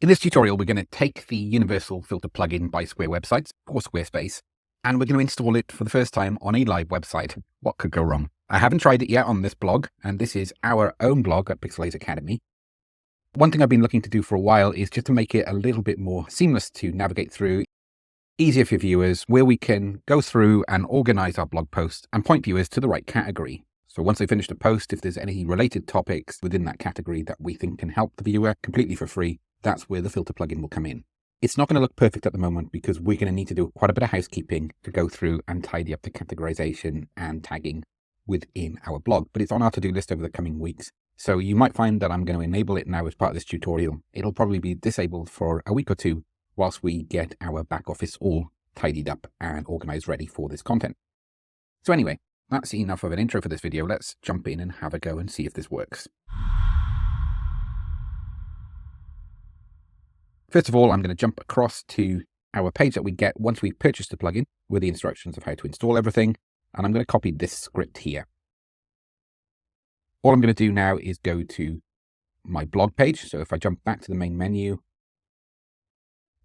In this tutorial, we're going to take the Universal Filter Plugin by Square Websites or Squarespace, and we're going to install it for the first time on a live website. What could go wrong? I haven't tried it yet on this blog, and this is our own blog at Pixelate Academy. One thing I've been looking to do for a while is just to make it a little bit more seamless to navigate through, easier for viewers, where we can go through and organize our blog posts and point viewers to the right category. So once they finish the post, if there's any related topics within that category that we think can help the viewer completely for free, that's where the filter plugin will come in. It's not going to look perfect at the moment because we're going to need to do quite a bit of housekeeping to go through and tidy up the categorization and tagging within our blog, but it's on our to-do list over the coming weeks. So you might find that I'm going to enable it now as part of this tutorial. It'll probably be disabled for a week or two whilst we get our back office all tidied up and organized ready for this content. So anyway, that's enough of an intro for this video. Let's jump in and have a go and see if this works. First of all, I'm going to jump across to our page that we get once we've purchased the plugin with the instructions of how to install everything. And I'm going to copy this script here. All I'm going to do now is go to my blog page. So if I jump back to the main menu,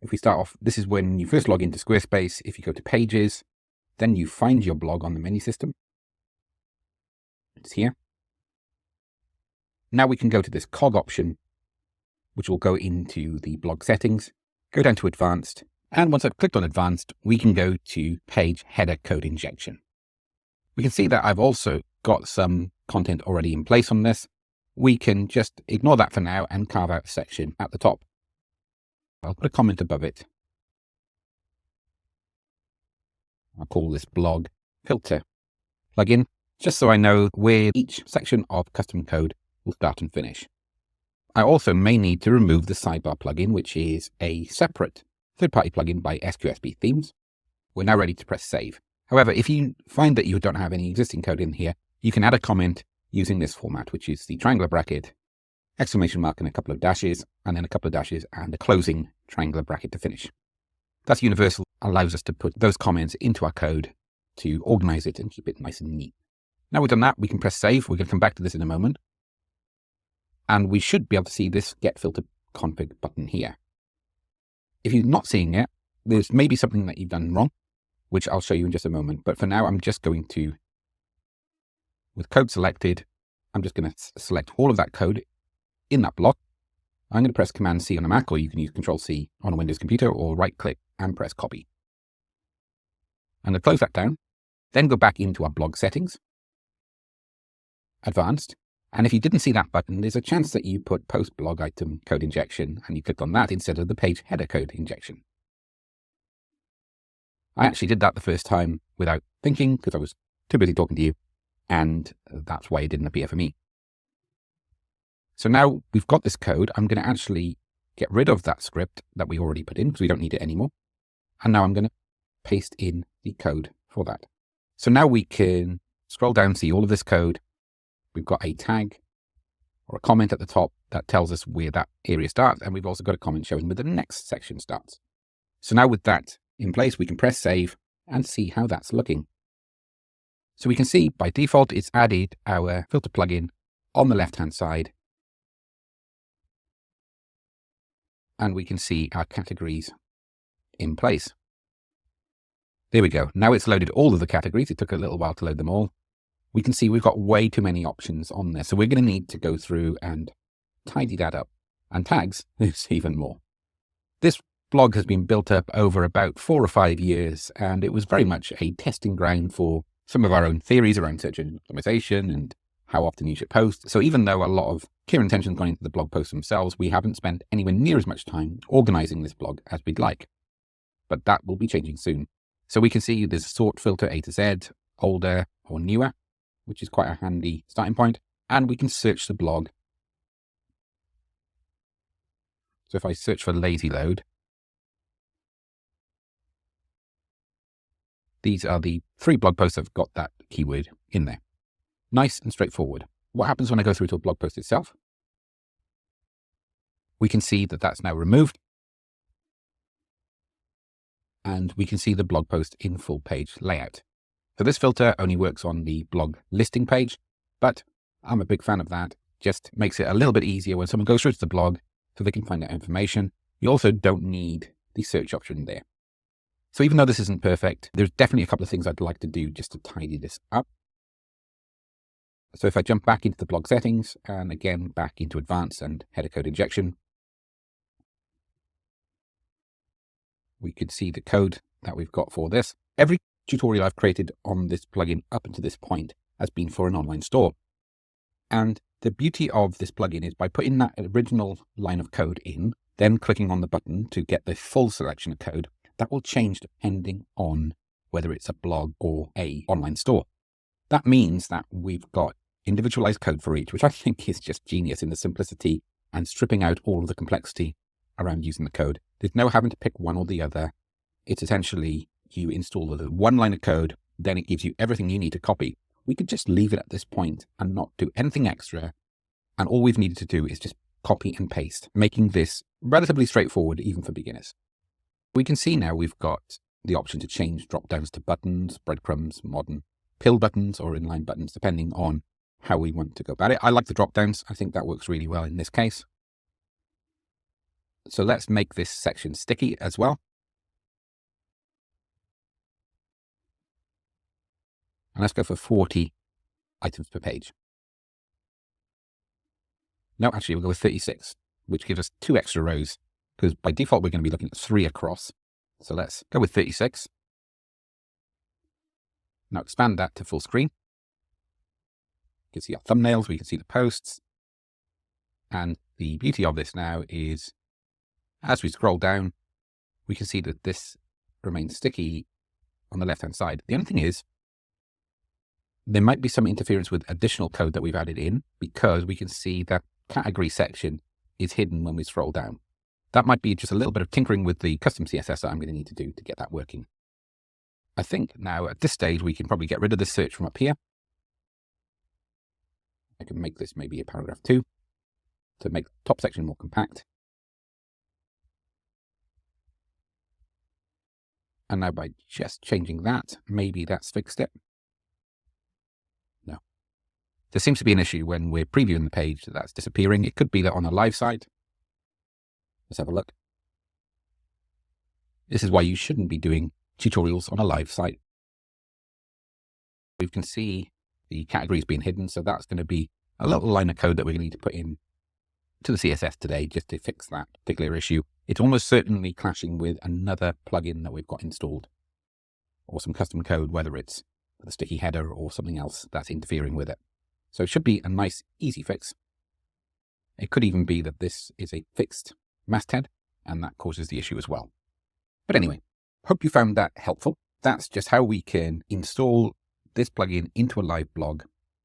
if we start off, this is when you first log into Squarespace. If you go to Pages, then you find your blog on the menu system. It's here. Now we can go to this cog option, which will go into the blog settings, go down to Advanced, and once I've clicked on Advanced, we can go to Page Header Code Injection. We can see that I've also got some content already in place on this. We can just ignore that for now and carve out a section at the top. I'll put a comment above it. I'll call this blog filter plugin, just so I know where each section of custom code will start and finish. I also may need to remove the sidebar plugin, which is a separate third-party plugin by SQSP Themes. We're now ready to press save. However, if you find that you don't have any existing code in here, you can add a comment using this format, which is the triangular bracket, exclamation mark and a couple of dashes, and then a couple of dashes and a closing triangular bracket to finish. That's universal, allows us to put those comments into our code to organize it and keep it nice and neat. Now we've done that, we can press save. We're going to come back to this in a moment. And we should be able to see this Get Filter Config button here. If you're not seeing it, there's maybe something that you've done wrong, which I'll show you in just a moment. But for now, I'm just going to, with code selected, I'm just going to select all of that code in that block. I'm going to press Command-C on a Mac, or you can use Control-C on a Windows computer, or right-click and press Copy. I'm going to close that down, then go back into our blog settings, Advanced. And if you didn't see that button, there's a chance that you put Post Blog Item Code Injection and you clicked on that instead of the Page Header Code Injection. I actually did that the first time without thinking because I was too busy talking to you, and that's why it didn't appear for me. So now we've got this code, I'm going to actually get rid of that script that we already put in because we don't need it anymore. And now I'm going to paste in the code for that. So now we can scroll down, see all of this code. We've got a tag or a comment at the top that tells us where that area starts. And we've also got a comment showing where the next section starts. So now with that in place, we can press save and see how that's looking. So we can see by default, it's added our filter plugin on the left-hand side. And we can see our categories in place. There we go. Now it's loaded all of the categories. It took a little while to load them all. We can see we've got way too many options on there. So we're going to need to go through and tidy that up. And tags is even more. This blog has been built up over about 4 or 5 years, and it was very much a testing ground for some of our own theories around search engine optimization and how often you should post. So even though a lot of care and attention has gone into the blog posts themselves, we haven't spent anywhere near as much time organizing this blog as we'd like. But that will be changing soon. So we can see there's a sort filter A to Z, older or newer, which is quite a handy starting point. And we can search the blog. So if I search for lazy load, these are the 3 blog posts that have got that keyword in there. Nice and straightforward. What happens when I go through to a blog post itself? We can see that that's now removed. And we can see the blog post in full page layout. So this filter only works on the blog listing page, but I'm a big fan of that. Just makes it a little bit easier when someone goes through to the blog so they can find out information. You also don't need the search option there. So even though this isn't perfect, there's definitely a couple of things I'd like to do just to tidy this up. So if I jump back into the blog settings and again back into advanced and header code injection, we could see the code that we've got for this. Every tutorial I've created on this plugin up until this point has been for an online store. And the beauty of this plugin is by putting that original line of code in, then clicking on the button to get the full selection of code, that will change depending on whether it's a blog or an online store. That means that we've got individualized code for each, which I think is just genius in the simplicity and stripping out all of the complexity around using the code. There's no having to pick one or the other. It's essentially you install the one line of code, then it gives you everything you need to copy. We could just leave it at this point and not do anything extra. And all we've needed to do is just copy and paste, making this relatively straightforward even for beginners. We can see now we've got the option to change drop-downs to buttons, breadcrumbs, modern, pill buttons, or inline buttons, depending on how we want to go about it. I like the drop-downs. I think that works really well in this case. So let's make this section sticky as well. And let's go for 40 items per page. No, actually, we'll go with 36, which gives us 2 extra rows, because by default, we're going to be looking at 3 across. So let's go with 36. Now expand that to full screen. You can see our thumbnails, we can see the posts. And the beauty of this now is, as we scroll down, we can see that this remains sticky on the left-hand side. The only thing is, there might be some interference with additional code that we've added in, because we can see that category section is hidden when we scroll down. That might be just a little bit of tinkering with the custom CSS that I'm going to need to do to get that working. I think now at this stage, we can probably get rid of the search from up here. I can make this maybe a paragraph 2 to make the top section more compact. And now by just changing that, maybe that's fixed it. No. There seems to be an issue when we're previewing the page that's disappearing. It could be that on a live site. Let's have a look. This is why you shouldn't be doing tutorials on a live site. We can see the categories being hidden, so that's going to be a little line of code that we're going to need to put in to the CSS today just to fix that particular issue. It's almost certainly clashing with another plugin that we've got installed, or some custom code, whether it's the sticky header or something else that's interfering with it. So it should be a nice, easy fix. It could even be that this is a fixed masthead, and that causes the issue as well. But anyway, hope you found that helpful. That's just how we can install this plugin into a live blog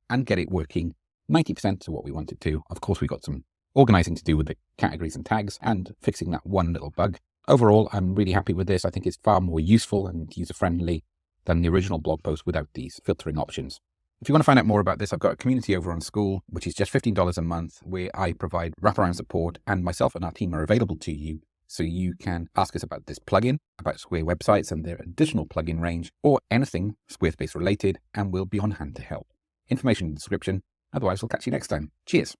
and get it working 90% of what we want it to. Of course, we've got some organizing to do with the categories and tags and fixing that one little bug. Overall, I'm really happy with this. I think it's far more useful and user-friendly than the original blog post without these filtering options. If you want to find out more about this, I've got a community over on School, which is just $15 a month, where I provide wraparound support, and myself and our team are available to you. So you can ask us about this plugin, about Square websites and their additional plugin range, or anything Squarespace related, and we'll be on hand to help. Information in the description. Otherwise, we'll catch you next time. Cheers.